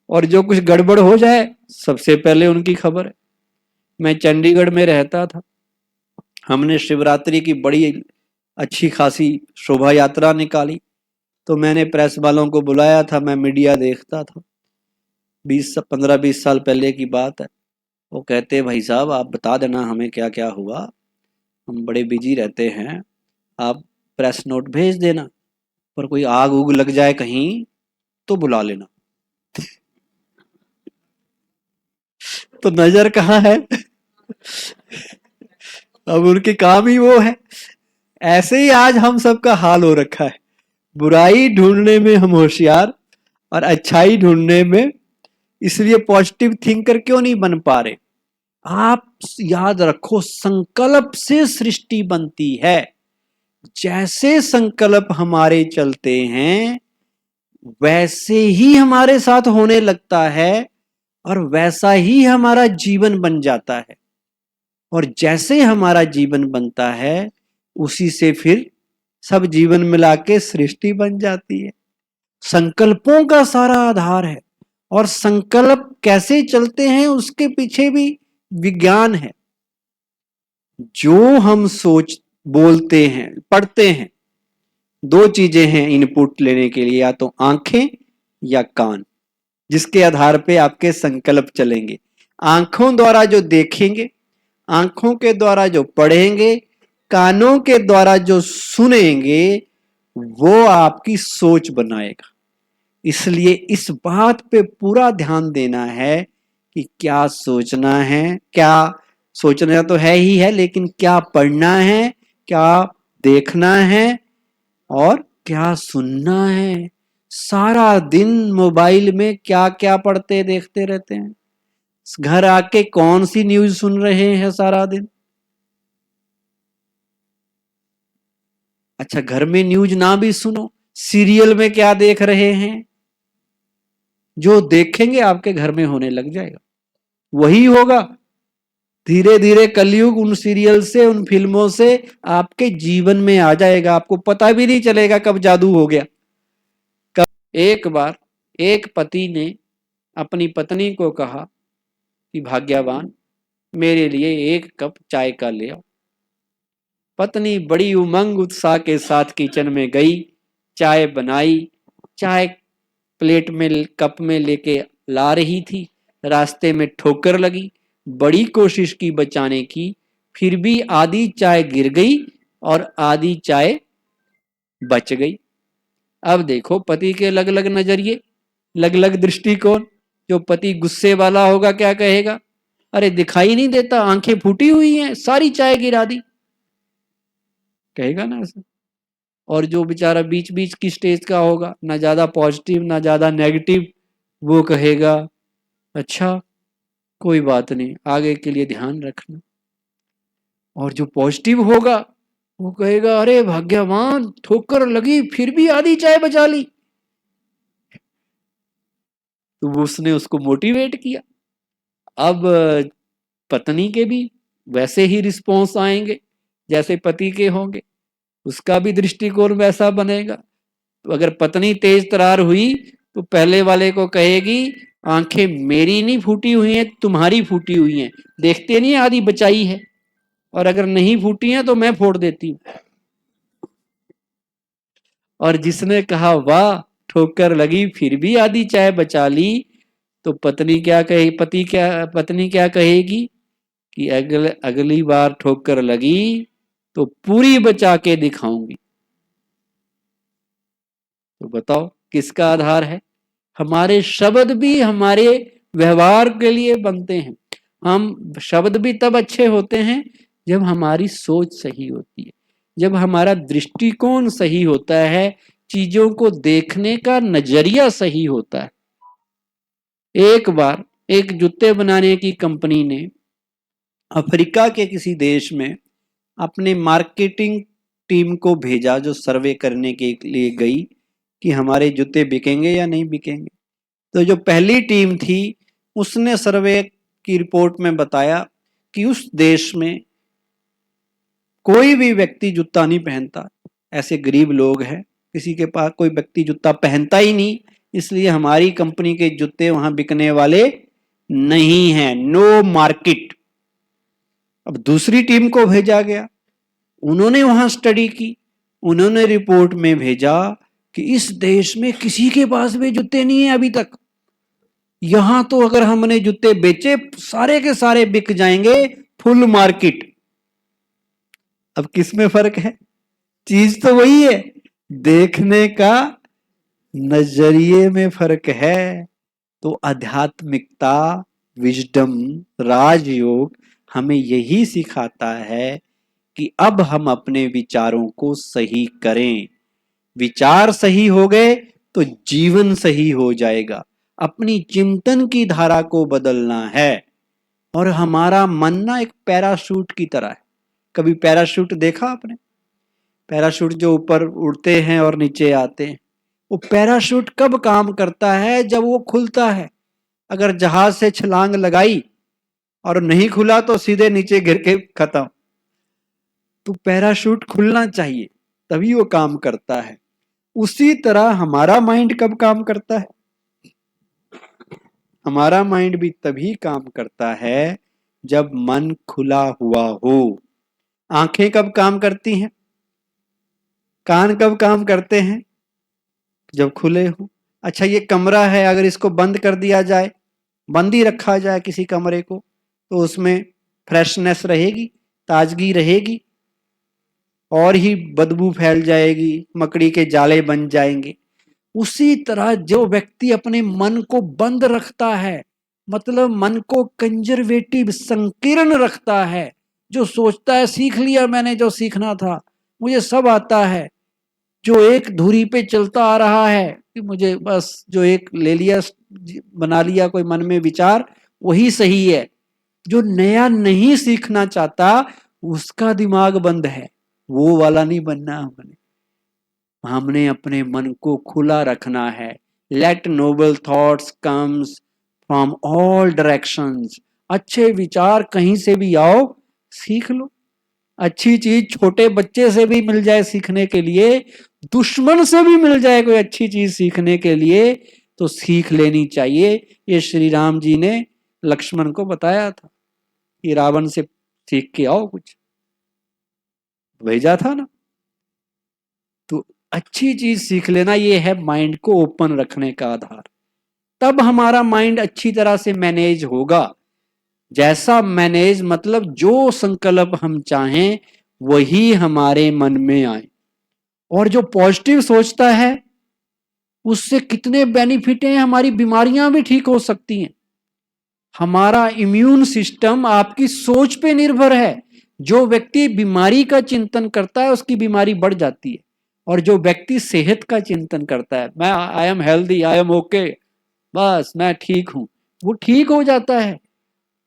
S1: और जो कुछ गड़बड़ हो जाए सबसे पहले उनकी खबर है। मैं चंडीगढ़ में रहता था, हमने शिवरात्रि की बड़ी अच्छी खासी शोभा यात्रा निकाली, तो मैंने प्रेस वालों को बुलाया था। मैं मीडिया देखता था, 15-20 साल पहले की बात है। वो कहते भाई साहब आप बता देना हमें क्या क्या हुआ, हम बड़े बिजी रहते हैं, आप प्रेस नोट भेज देना, पर कोई आग उग लग जाए कहीं तो बुला लेना। तो नजर कहाँ है? अब उनके काम ही वो है। ऐसे ही आज हम सबका हाल हो रखा है, बुराई ढूंढने में हम होशियार और अच्छाई ढूंढने में। इसलिए पॉजिटिव थिंकर क्यों नहीं बन पा रहे? आप याद रखो, संकल्प से सृष्टि बनती है। जैसे संकल्प हमारे चलते हैं वैसे ही हमारे साथ होने लगता है और वैसा ही हमारा जीवन बन जाता है। और जैसे हमारा जीवन बनता है उसी से फिर सब जीवन मिला के सृष्टि बन जाती है। संकल्पों का सारा आधार है, और संकल्प कैसे चलते हैं उसके पीछे भी विज्ञान है। जो हम सोच बोलते हैं पढ़ते हैं, 2 चीजें हैं इनपुट लेने के लिए, या तो आंखें या कान, जिसके आधार पे आपके संकल्प चलेंगे। आंखों द्वारा जो देखेंगे, आंखों के द्वारा जो पढ़ेंगे, कानों के द्वारा जो सुनेंगे, वो आपकी सोच बनाएगा। इसलिए इस बात पे पूरा ध्यान देना है कि क्या सोचना है, क्या सोचना तो है ही है, लेकिन क्या पढ़ना है, क्या देखना है और क्या सुनना है? सारा दिन मोबाइल में क्या क्या पढ़ते देखते रहते हैं। घर आके कौन सी न्यूज सुन रहे हैं सारा दिन? अच्छा, घर में न्यूज ना भी सुनो, सीरियल में क्या देख रहे हैं? जो देखेंगे आपके घर में होने लग जाएगा, वही होगा। धीरे धीरे कलयुग उन सीरियल से, उन फिल्मों से आपके जीवन में आ जाएगा, आपको पता भी नहीं चलेगा कब जादू हो गया। कब एक बार एक पति ने अपनी पत्नी को कहा कि भाग्यवान, मेरे लिए एक कप चाय का ले आओ। पत्नी बड़ी उमंग उत्साह के साथ किचन में गई, चाय बनाई, चाय प्लेट में कप में लेके ला रही थी। रास्ते में ठोकर लगी, बड़ी कोशिश की बचाने की, फिर भी आधी चाय गिर गई और आधी चाय बच गई। अब देखो पति के अलग अलग नजरिए, अलग अलग दृष्टिकोण। जो पति गुस्से वाला होगा क्या कहेगा? अरे दिखाई नहीं देता, आंखें फूटी हुई हैं, सारी चाय गिरा दी, कहेगा ना ऐसा। और जो बेचारा बीच बीच की स्टेज का होगा, ना ज्यादा पॉजिटिव ना ज्यादा नेगेटिव, वो कहेगा अच्छा कोई बात नहीं, आगे के लिए ध्यान रखना। और जो पॉजिटिव होगा वो कहेगा अरे भाग्यवान, ठोकर लगी फिर भी आधी चाय बचा ली। तो वो उसने उसको मोटिवेट किया। अब पत्नी के भी वैसे ही रिस्पॉन्स आएंगे जैसे पति के होंगे, उसका भी दृष्टिकोण वैसा बनेगा। तो अगर पत्नी तेज तरार हुई तो पहले वाले को कहेगी आंखें मेरी नहीं फूटी हुई हैं, तुम्हारी फूटी हुई हैं, देखते नहीं आधी बचाई है, और अगर नहीं फूटी हैं तो मैं फोड़ देती हूँ। और जिसने कहा वाह, ठोकर लगी फिर भी आधी चाय बचा ली, तो पत्नी क्या कहेगी कि अगली बार ठोकर लगी तो पूरी बचा के दिखाऊंगी। तो बताओ किसका आधार है? हमारे शब्द भी हमारे व्यवहार के लिए बनते हैं। हम शब्द भी तब अच्छे होते हैं जब हमारी सोच सही होती है, जब हमारा दृष्टिकोण सही होता है, चीजों को देखने का नजरिया सही होता है। एक बार एक जूते बनाने की कंपनी ने अफ्रीका के किसी देश में अपने मार्केटिंग टीम को भेजा, जो सर्वे करने के लिए गई कि हमारे जूते बिकेंगे या नहीं बिकेंगे। तो जो पहली टीम थी उसने सर्वे की रिपोर्ट में बताया कि उस देश में कोई भी व्यक्ति जूता नहीं पहनता, ऐसे गरीब लोग हैं, किसी के पास कोई व्यक्ति जूता पहनता ही नहीं, इसलिए हमारी कंपनी के जूते वहां बिकने वाले नहीं हैं, नो मार्केट। अब दूसरी टीम को भेजा गया, उन्होंने वहां स्टडी की, उन्होंने रिपोर्ट में भेजा कि इस देश में किसी के पास भी जूते नहीं है अभी तक, यहां तो अगर हमने जूते बेचे सारे के सारे बिक जाएंगे, फुल मार्केट। अब किस में फर्क है? चीज तो वही है, देखने का नजरिए में फर्क है। तो आध्यात्मिकता, विजडम, राजयोग हमें यही सिखाता है कि अब हम अपने विचारों को सही करें। विचार सही हो गए तो जीवन सही हो जाएगा। अपनी चिंतन की धारा को बदलना है। और हमारा मन ना एक पैराशूट की तरह है। कभी पैराशूट देखा आपने? पैराशूट जो ऊपर उड़ते हैं और नीचे आते हैं, वो पैराशूट कब काम करता है? जब वो खुलता है। अगर जहाज से छलांग लगाई और नहीं खुला तो सीधे नीचे गिर के खत्म। तो पैराशूट खुलना चाहिए तभी वो काम करता है। उसी तरह हमारा माइंड कब काम करता है? हमारा माइंड भी तभी काम करता है जब मन खुला हुआ हो। आंखें कब काम करती हैं? कान कब काम करते हैं? जब खुले हो। अच्छा, ये कमरा है, अगर इसको बंद कर दिया जाए, बंद ही रखा जाए किसी कमरे को, तो उसमें फ्रेशनेस रहेगी, ताजगी रहेगी, और ही बदबू फैल जाएगी, मकड़ी के जाले बन जाएंगे। उसी तरह जो व्यक्ति अपने मन को बंद रखता है, मतलब मन को कंजर्वेटिव, संकीर्ण रखता है, जो सोचता है सीख लिया मैंने जो सीखना था, मुझे सब आता है, जो एक धुरी पे चलता आ रहा है कि मुझे बस जो एक ले लिया, बना लिया कोई मन में विचार, वही सही है, जो नया नहीं सीखना चाहता उसका दिमाग बंद है, वो वाला नहीं बनना हमने। हमने अपने मन को खुला रखना है। Let noble thoughts comes from all directions. अच्छे विचार कहीं से भी आओ, सीख लो। अच्छी चीज छोटे बच्चे से भी मिल जाए सीखने के लिए, दुश्मन से भी मिल जाए कोई अच्छी चीज सीखने के लिए, तो सीख लेनी चाहिए। ये श्री राम जी ने लक्ष्मण को बताया था कि रावण से सीख के आओ, कुछ भेजा था ना। तो अच्छी चीज सीख लेना, ये है माइंड को ओपन रखने का आधार। तब हमारा माइंड अच्छी तरह से मैनेज होगा। जैसा मैनेज मतलब जो संकल्प हम चाहें वही हमारे मन में आए। और जो पॉजिटिव सोचता है उससे कितने बेनिफिट हैं, हमारी बीमारियां भी ठीक हो सकती हैं। हमारा इम्यून सिस्टम आपकी सोच पे निर्भर है। जो व्यक्ति बीमारी का चिंतन करता है उसकी बीमारी बढ़ जाती है, और जो व्यक्ति सेहत का चिंतन करता है, मैं I am healthy, I am okay, बस मैं ठीक हूं, वो ठीक हो जाता है।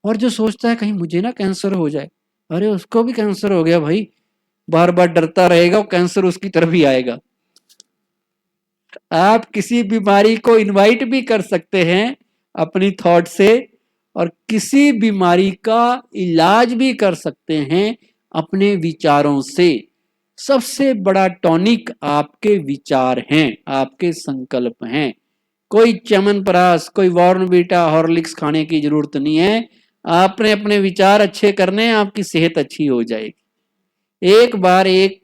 S1: और जो सोचता है कहीं मुझे ना कैंसर हो जाए, अरे उसको भी कैंसर हो गया भाई, बार बार डरता रहेगा, कैंसर उसकी तरफ ही आएगा। आप किसी बीमारी को इनवाइट भी कर सकते हैं अपनी थॉट से, और किसी बीमारी का इलाज भी कर सकते हैं अपने विचारों से। सबसे बड़ा टॉनिक आपके विचार हैं, आपके संकल्प हैं। कोई च्यवनप्राश, कोई बॉर्नवीटा, हॉर्लिक्स खाने की जरूरत नहीं है। आपने अपने विचार अच्छे करने, आपकी सेहत अच्छी हो जाएगी। एक बार एक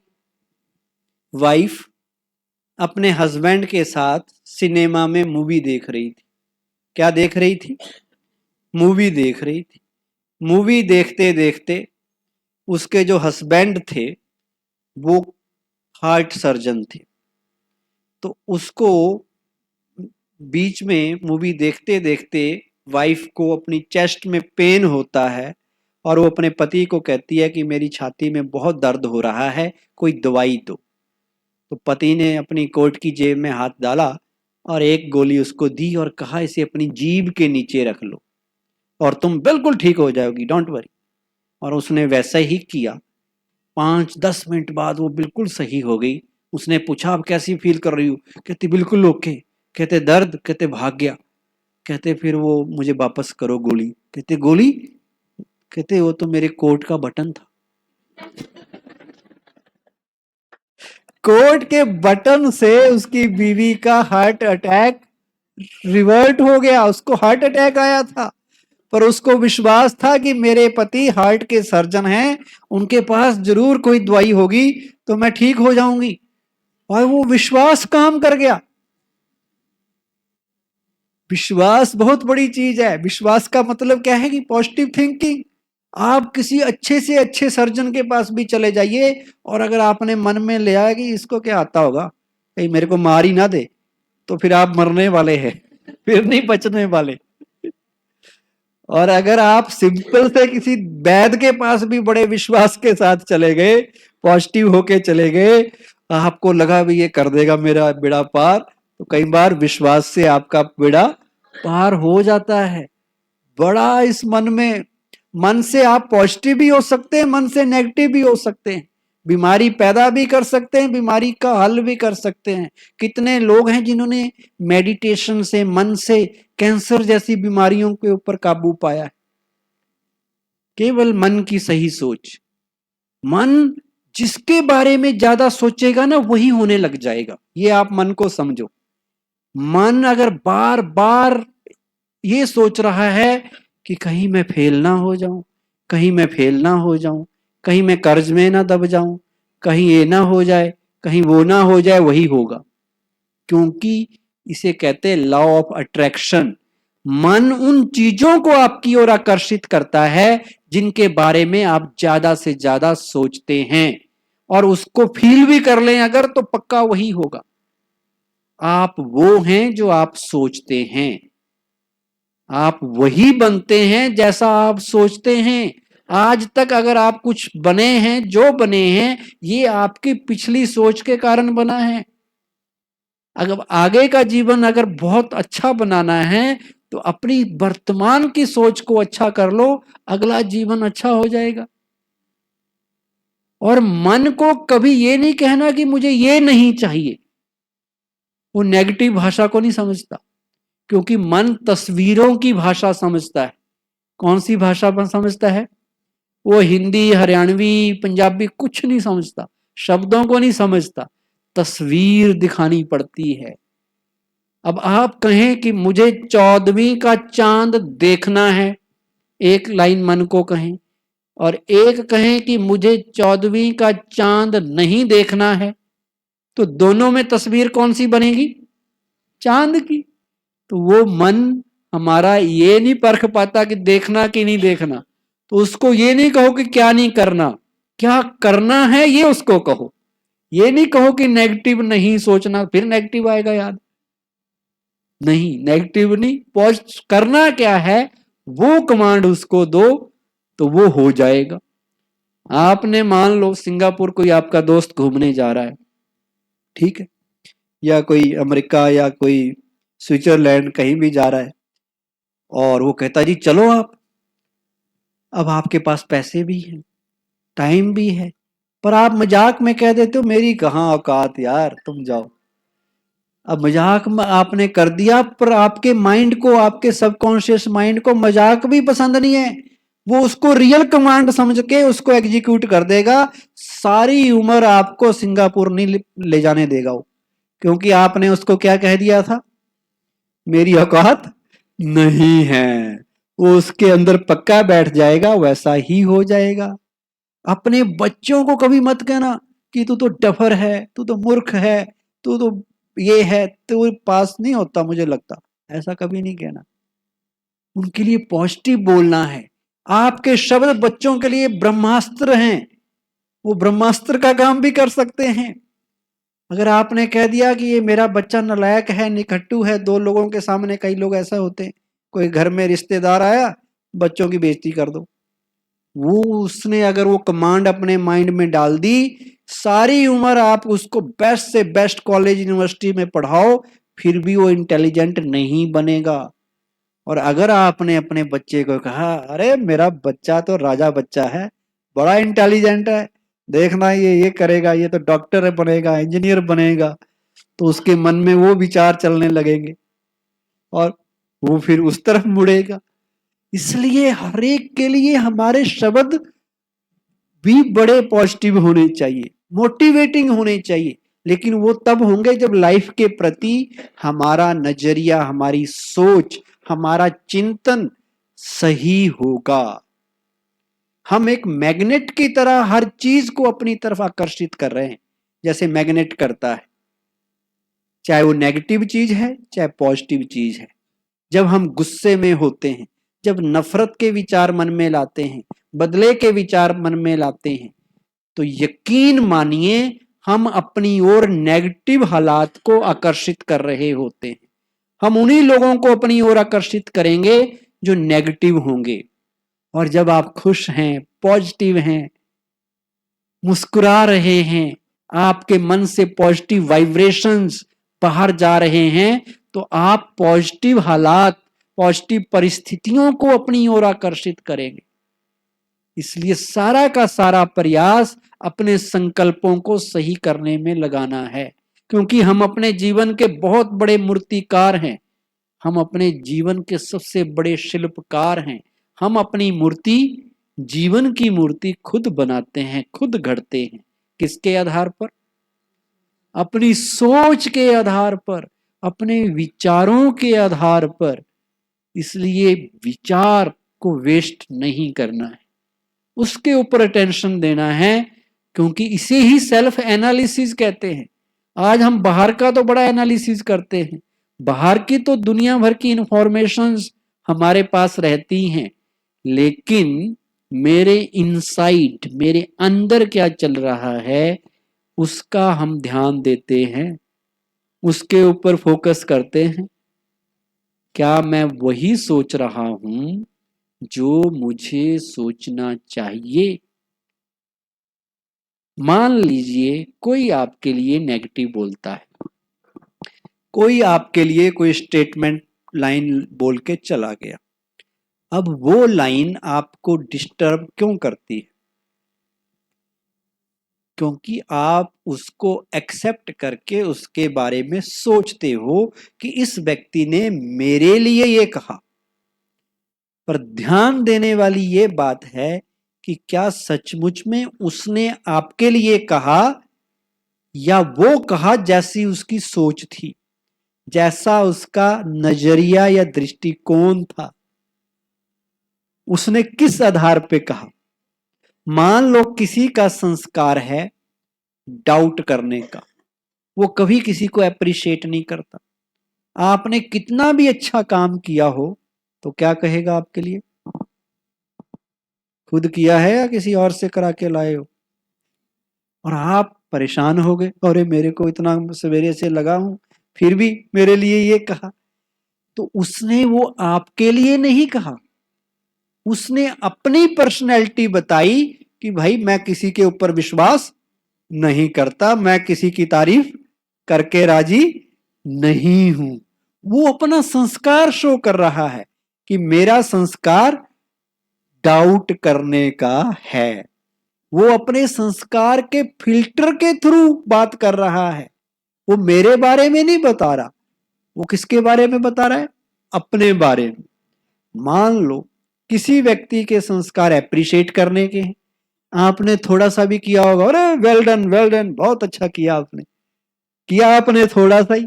S1: वाइफ अपने हस्बैंड के साथ सिनेमा में मूवी देख रही थी। क्या देख रही थी? मूवी देख रही थी। मूवी देखते देखते उसके जो हस्बैंड थे वो हार्ट सर्जन थे। तो उसको बीच में मूवी देखते देखते वाइफ को अपनी चेस्ट में पेन होता है, और वो अपने पति को कहती है कि मेरी छाती में बहुत दर्द हो रहा है, कोई दवाई दो। तो पति ने अपनी कोट की जेब में हाथ डाला और एक गोली उसको दी और कहा इसे अपनी जीभ के नीचे रख लो और तुम बिल्कुल ठीक हो जाओगी, डोंट वरी। और उसने वैसा ही किया। 5-10 मिनट बाद वो बिल्कुल सही हो गई। उसने पूछा अब कैसी फील कर रही हो? कहती बिल्कुल ओके। कहते दर्द? कहते भाग गया। कहते फिर वो मुझे वापस करो गोली। कहते गोली? कहते वो तो मेरे कोट का बटन था। कोट के बटन से उसकी बीवी का हार्ट अटैक रिवर्ट हो गया। उसको हार्ट अटैक आया था, पर उसको विश्वास था कि मेरे पति हार्ट के सर्जन हैं, उनके पास जरूर कोई दवाई होगी तो मैं ठीक हो जाऊंगी। और वो विश्वास काम कर गया। विश्वास बहुत बड़ी चीज है। विश्वास का मतलब क्या है कि पॉजिटिव थिंकिंग। आप किसी अच्छे से अच्छे सर्जन के पास भी चले जाइए, और अगर आपने मन में ले आया कि इसको क्या आता होगा, कहीं मेरे को मार ही ना दे, तो फिर आप मरने वाले हैं, फिर नहीं बचने वाले। और अगर आप सिंपल से किसी वैद्य के पास भी बड़े विश्वास के साथ चले गए, पॉजिटिव होके चले गए, आपको लगा भी ये कर देगा मेरा बेड़ा पार, तो कई बार विश्वास से आपका बेड़ा पार हो जाता है। बड़ा इस मन से आप पॉजिटिव भी हो सकते हैं, मन से नेगेटिव भी हो सकते हैं। बीमारी पैदा भी कर सकते हैं, बीमारी का हल भी कर सकते हैं। कितने लोग हैं जिन्होंने मेडिटेशन से, मन से कैंसर जैसी बीमारियों के ऊपर काबू पाया है। केवल मन की सही सोच। मन जिसके बारे में ज्यादा सोचेगा ना वही होने लग जाएगा। ये आप मन को समझो। मन अगर बार बार ये सोच रहा है कि कहीं मैं फेल ना हो जाऊं, कहीं मैं फेल ना हो जाऊं, कहीं मैं कर्ज में ना दब जाऊं, कहीं ये ना हो जाए, कहीं वो ना हो जाए, वही होगा। क्योंकि इसे कहते हैं लॉ ऑफ अट्रैक्शन। मन उन चीजों को आपकी ओर आकर्षित करता है जिनके बारे में आप ज्यादा से ज्यादा सोचते हैं, और उसको फील भी कर लें अगर, तो पक्का वही होगा। आप वो हैं जो आप सोचते हैं। आप वही बनते हैं जैसा आप सोचते हैं।
S2: आज तक अगर आप कुछ बने हैं, जो बने हैं, ये आपकी पिछली सोच के कारण बना है। अगर आगे का जीवन अगर बहुत अच्छा बनाना है तो अपनी वर्तमान की सोच को अच्छा कर लो, अगला जीवन अच्छा हो जाएगा। और मन को कभी ये नहीं कहना कि मुझे ये नहीं चाहिए, वो नेगेटिव भाषा को नहीं समझता, क्योंकि मन तस्वीरों की भाषा समझता है। कौन सी भाषा पर समझता है? वो हिंदी, हरियाणवी, पंजाबी कुछ नहीं समझता, शब्दों को नहीं समझता, तस्वीर दिखानी पड़ती है। अब आप कहें कि मुझे 14वीं का चांद देखना है, एक लाइन मन को कहें, और एक कहें कि मुझे 14वीं का चांद नहीं देखना है, तो दोनों में तस्वीर कौन सी बनेगी? चांद की। तो वो मन हमारा ये नहीं परख पाता कि देखना कि नहीं देखना, तो उसको ये नहीं कहो कि क्या नहीं करना, क्या करना है ये उसको कहो। ये नहीं कहो कि नेगेटिव नहीं सोचना, फिर नेगेटिव आएगा याद। नहीं, नेगेटिव नहीं, पॉजिटिव करना क्या है वो कमांड उसको दो तो वो हो जाएगा। आपने मान लो सिंगापुर कोई आपका दोस्त घूमने जा रहा है, ठीक है,
S1: या कोई अमेरिका या कोई स्विट्जरलैंड कहीं भी जा रहा है, और वो कहता जी चलो आप। अब आपके पास पैसे भी हैं, टाइम भी है, पर आप मजाक में कह देते हो मेरी कहाँ औकात यार, तुम जाओ। अब मजाक में आपने कर दिया, पर आपके माइंड को, आपके सबकॉन्शियस माइंड को मजाक भी पसंद नहीं है, वो उसको रियल कमांड समझ के उसको एग्जीक्यूट कर देगा। सारी उम्र आपको सिंगापुर नहीं ले जाने देगा वो, क्योंकि आपने उसको क्या कह दिया था? मेरी औकात नहीं है। वो उसके अंदर पक्का बैठ जाएगा, वैसा ही हो जाएगा। अपने बच्चों को कभी मत कहना कि तू तो डफर है, तू तो मूर्ख है, तू तो ये है, तो पास नहीं होता मुझे लगता, ऐसा कभी नहीं कहना। उनके लिए पॉजिटिव बोलना है। आपके शब्द बच्चों के लिए ब्रह्मास्त्र हैं, वो ब्रह्मास्त्र का काम भी कर सकते हैं। अगर आपने कह दिया कि ये मेरा बच्चा नालायक है, निकट्टू है, दो लोगों के सामने, कई लोग ऐसा होते हैं, कोई घर में रिश्तेदार आया, बच्चों की बेइज्जती कर दो, वो उसने अगर वो कमांड अपने माइंड में डाल दी, सारी उम्र आप उसको बेस्ट से बेस्ट कॉलेज यूनिवर्सिटी में पढ़ाओ, फिर भी वो इंटेलिजेंट नहीं बनेगा। और अगर आपने अपने बच्चे को कहा अरे मेरा बच्चा तो राजा बच्चा है, बड़ा इंटेलिजेंट है, देखना ये करेगा, ये तो डॉक्टर बनेगा, इंजीनियर बनेगा, तो उसके मन में वो विचार चलने लगेंगे और वो फिर उस तरफ मुड़ेगा। इसलिए हर एक के लिए हमारे शब्द भी बड़े पॉजिटिव होने चाहिए, मोटिवेटिंग होने चाहिए, लेकिन वो तब होंगे जब लाइफ के प्रति हमारा नजरिया, हमारी सोच, हमारा चिंतन सही होगा। हम एक मैग्नेट की तरह हर चीज को अपनी तरफ आकर्षित कर रहे हैं, जैसे मैग्नेट करता है, चाहे वो नेगेटिव चीज है चाहे पॉजिटिव चीज है। जब हम गुस्से में होते हैं, जब नफरत के विचार मन में लाते हैं, बदले के विचार मन में लाते हैं, तो यकीन मानिए हम अपनी ओर नेगेटिव हालात को आकर्षित कर रहे होते हैं। हम उन्हीं लोगों को अपनी ओर आकर्षित करेंगे जो नेगेटिव होंगे। और जब आप खुश हैं, पॉजिटिव हैं, मुस्कुरा रहे हैं, आपके मन से पॉजिटिव वाइब्रेशंस बाहर जा रहे हैं, तो आप पॉजिटिव हालात, पॉजिटिव परिस्थितियों को अपनी ओर आकर्षित करेंगे। इसलिए सारा का सारा प्रयास अपने संकल्पों को सही करने में लगाना है, क्योंकि हम अपने जीवन के बहुत बड़े मूर्तिकार हैं, हम अपने जीवन के सबसे बड़े शिल्पकार हैं। हम अपनी मूर्ति, जीवन की मूर्ति खुद बनाते हैं, खुद गढ़ते हैं। किसके आधार पर? अपनी सोच के आधार पर, अपने विचारों के आधार पर। इसलिए विचार को वेस्ट नहीं करना है, उसके ऊपर अटेंशन देना है, क्योंकि इसे ही सेल्फ एनालिसिस कहते हैं। आज हम बाहर का तो बड़ा एनालिसिस करते हैं, बाहर की तो दुनिया भर की इंफॉर्मेशंस हमारे पास रहती हैं, लेकिन मेरे इनसाइड, मेरे अंदर क्या चल रहा है उसका हम ध्यान देते हैं, उसके ऊपर फोकस करते हैं। क्या मैं वही सोच रहा हूं
S2: जो मुझे सोचना चाहिए। मान लीजिए कोई आपके लिए नेगेटिव बोलता है,
S1: कोई आपके लिए कोई स्टेटमेंट लाइन बोल के चला गया। अब वो लाइन आपको डिस्टर्ब क्यों करती है? क्योंकि आप उसको एक्सेप्ट करके उसके बारे में सोचते हो कि इस व्यक्ति ने मेरे लिए ये कहा। पर ध्यान देने वाली ये बात है कि क्या सचमुच में उसने आपके लिए कहा, या वो कहा जैसी उसकी सोच थी, जैसा उसका नजरिया या दृष्टिकोण था, उसने किस आधार पे कहा। मान लो किसी का संस्कार है डाउट करने का, वो कभी किसी को अप्रिशिएट नहीं करता। आपने कितना भी अच्छा काम किया हो तो क्या कहेगा आपके लिए? खुद किया है या किसी और से करा के लाए हो? और आप परेशान हो गए, अरे मेरे को इतना सवेरे से लगा हूं फिर भी मेरे लिए ये कहा। तो उसने वो आपके लिए नहीं कहा, उसने अपनी पर्सनैलिटी बताई कि भाई मैं किसी के ऊपर विश्वास नहीं करता, मैं किसी की तारीफ करके राजी नहीं हूं। वो अपना संस्कार शो कर रहा है कि मेरा संस्कार डाउट करने का है। वो अपने संस्कार के फिल्टर के थ्रू बात कर रहा है, वो मेरे बारे में नहीं बता रहा। वो किसके बारे में बता रहा है? अपने बारे में। मान लो किसी व्यक्ति के संस्कार अप्रिशिएट करने के हैं, आपने थोड़ा सा भी किया होगा, अरे वेल डन बहुत अच्छा किया आपने, किया आपने थोड़ा सा ही,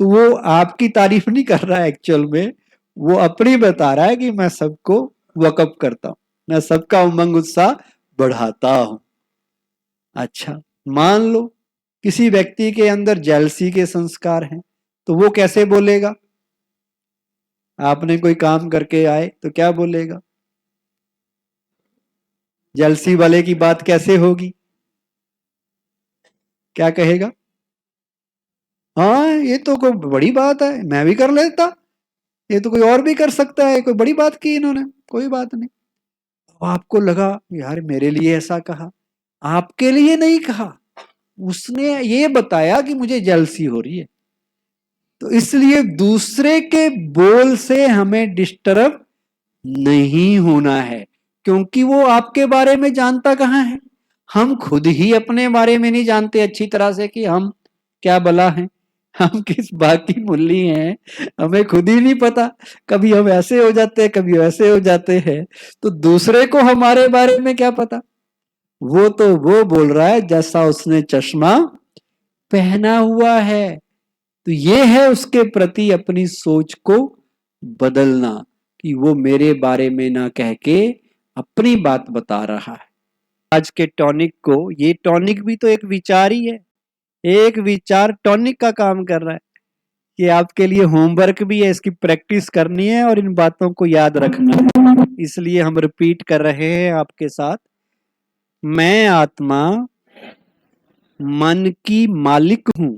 S1: तो वो आपकी तारीफ नहीं कर रहा है एक्चुअल में, वो अपनी बता रहा है कि मैं सबको वकअप करता हूं, मैं सबका उमंग उत्साह बढ़ाता हूं। अच्छा, मान लो किसी व्यक्ति के अंदर जेलसी के संस्कार हैं, तो वो कैसे बोलेगा? आपने कोई काम करके आए तो क्या बोलेगा? जेलसी वाले की बात कैसे होगी? क्या कहेगा? हाँ ये तो कोई बड़ी बात है, मैं भी कर लेता, ये तो कोई और भी कर सकता है, कोई बड़ी बात की इन्होंने, कोई बात नहीं। तो आपको लगा यार मेरे लिए ऐसा कहा, आपके लिए नहीं कहा, उसने ये बताया कि मुझे जेलसी हो रही है। तो इसलिए दूसरे के बोल से हमें डिस्टर्ब नहीं होना है, क्योंकि वो आपके बारे में जानता कहाँ है। हम खुद ही अपने बारे में नहीं जानते अच्छी तरह से कि हम क्या बला हैं, हम किस बात की मुल्ली हैं, हमें खुद ही नहीं पता। कभी हम ऐसे हो जाते हैं, कभी वैसे हो जाते हैं, तो दूसरे को हमारे बारे में क्या पता। वो तो वो बोल रहा है जैसा उसने चश्मा पहना हुआ है। तो ये है उसके प्रति अपनी सोच को बदलना, कि वो मेरे बारे में ना कह के अपनी बात बता रहा है। आज के टॉनिक को, ये टॉनिक भी तो एक विचार ही है, एक विचार टॉनिक का काम कर रहा है। ये आपके लिए होमवर्क भी है, इसकी प्रैक्टिस करनी है और इन बातों को याद रखना है। इसलिए हम रिपीट कर रहे हैं आपके साथ। मैं आत्मा मन की मालिक हूं,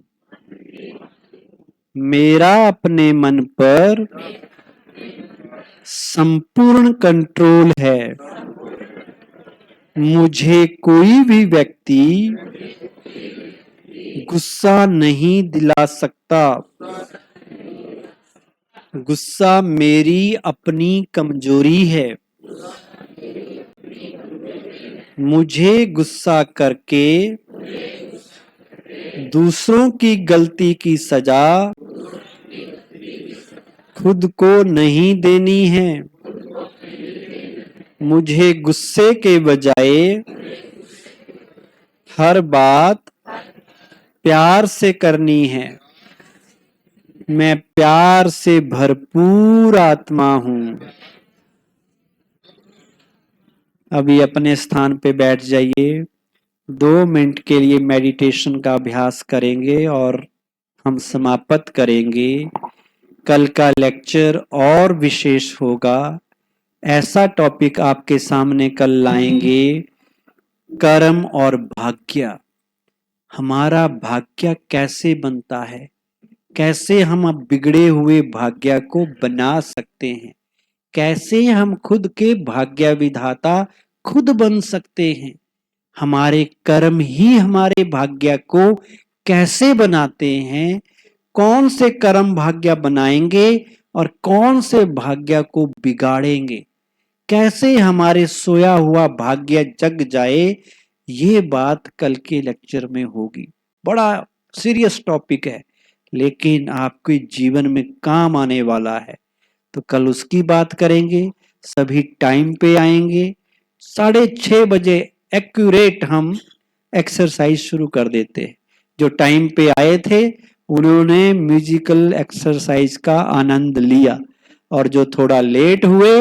S1: मेरा अपने मन पर संपूर्ण कंट्रोल है। मुझे कोई भी व्यक्ति गुस्सा नहीं दिला सकता। गुस्सा मेरी अपनी कमजोरी है। मुझे गुस्सा करके दूसरों की गलती की सजा खुद को नहीं देनी है। मुझे गुस्से के बजाय हर बात प्यार से करनी है। मैं प्यार से भरपूर आत्मा हूं। अभी अपने स्थान पे बैठ जाइए, 2 मिनट के लिए मेडिटेशन का अभ्यास करेंगे और हम समाप्त करेंगे। कल का लेक्चर और विशेष होगा, ऐसा टॉपिक आपके सामने कल लाएंगे, कर्म और भाग्य। हमारा भाग्य कैसे बनता है, कैसे हम अब बिगड़े हुए भाग्य को बना सकते हैं,
S2: कैसे हम खुद के भाग्य विधाता खुद बन सकते हैं, हमारे कर्म ही हमारे भाग्य को कैसे बनाते हैं, कौन से कर्म भाग्य बनाएंगे और कौन से भाग्य को बिगाड़ेंगे, कैसे हमारे सोया हुआ भाग्य जग जाए, ये बात कल के लेक्चर में होगी। बड़ा सीरियस टॉपिक है लेकिन आपके जीवन में काम आने वाला है, तो कल उसकी बात करेंगे। सभी टाइम पे आएंगे, 6:30 बजे एक्यूरेट हम एक्सरसाइज शुरू कर देते हैं। जो टाइम पे आए थे उन्होंने म्यूजिकल एक्सरसाइज का आनंद लिया और जो थोड़ा लेट हुए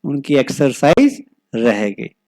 S2: उनकी एक्सरसाइज रह गई।